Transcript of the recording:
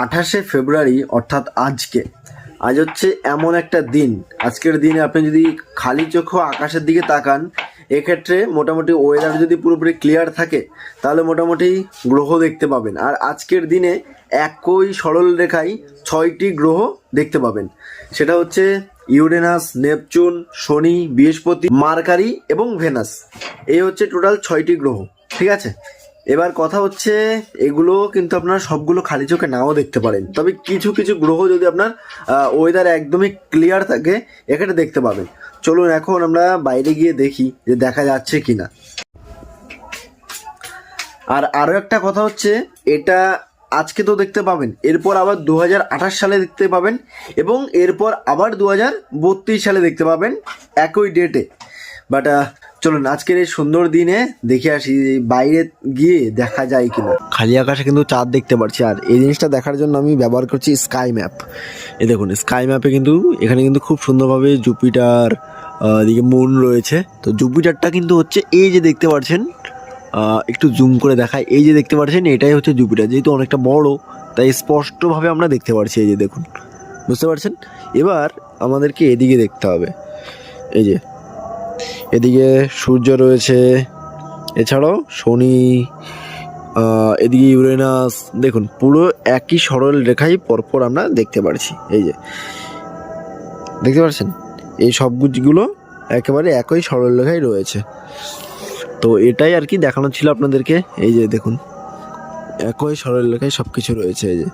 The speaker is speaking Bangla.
28শে ফেব্রুয়ারি অর্থাৎ আজ হচ্ছে এমন একটা দিন। আজকের দিনে আপনি যদি খালি চোখে আকাশের দিকে তাকান, এক্ষেত্রে মোটামুটি ওয়েদার যদি পুরোপুরি ক্লিয়ার থাকে তাহলে মোটামুটি গ্রহ দেখতে পাবেন। আর আজকের দিনে একই সরল রেখায় 6টি গ্রহ দেখতে পাবেন। সেটা হচ্ছে ইউরেনাস, নেপচুন, শনি, বৃহস্পতি, মার্কারি এবং ভেনাস। এই হচ্ছে টোটাল 6টি গ্রহ। ঠিক আছে, এবার কথা হচ্ছে এগুলো কিন্তু আপনারা সবগুলো খালি চোখে নাও দেখতে পারেন, তবে কিছু কিছু গ্রহ যদি আপনার ওয়েদার একদমই ক্লিয়ার থাকে এখানে দেখতে পাবেন। চলুন এখন আমরা বাইরে গিয়ে দেখি যে দেখা যাচ্ছে কিনা। আর আরও একটা কথা হচ্ছে, এটা আজকে তো দেখতে পাবেন, এরপর আবার 2028 সালে দেখতে পাবেন এবং এরপর আবার 2032 সালে দেখতে পাবেন একই ডেটে। বাট চলুন আজকের এই সুন্দর দিনে দেখে আসি বাইরে গিয়ে দেখা যায় কিনা। খালি আকাশে কিন্তু চাঁদ দেখতে পাচ্ছি, আর এই জিনিসটা দেখার জন্য আমি ব্যবহার করছি স্কাই ম্যাপ। এই দেখুন স্কাই ম্যাপে কিন্তু এখানে কিন্তু খুব সুন্দরভাবে জুপিটার, এদিকে মুন রয়েছে। তো জুপিটারটা কিন্তু হচ্ছে এই যে দেখতে পাচ্ছেন, একটু জুম করে দেখায়, এই যে দেখতে পাচ্ছেন এটাই হচ্ছে জুপিটার। যেহেতু অনেকটা বড় তাই স্পষ্টভাবে আমরা দেখতে পাচ্ছি। এই যে দেখুন, বুঝতে পারছেন। এবার আমাদেরকে এদিকে দেখতে হবে, এই যে এদিকে সূর্য রয়েছে, এছাড়াও শনি, এদিকে ইউরেনাস। দেখুন পুরো একই সরল রেখায় পরপর আমরা দেখতে পাচ্ছি। এই যে দেখতে পাচ্ছেন এই সবগুলো একেবারে একই সরল রেখায় রয়েছে। তো এটাই আর কি দেখানো ছিল আপনাদেরকে। এই যে দেখুন একই সরল রেখায় সব কিছু রয়েছে। এই যে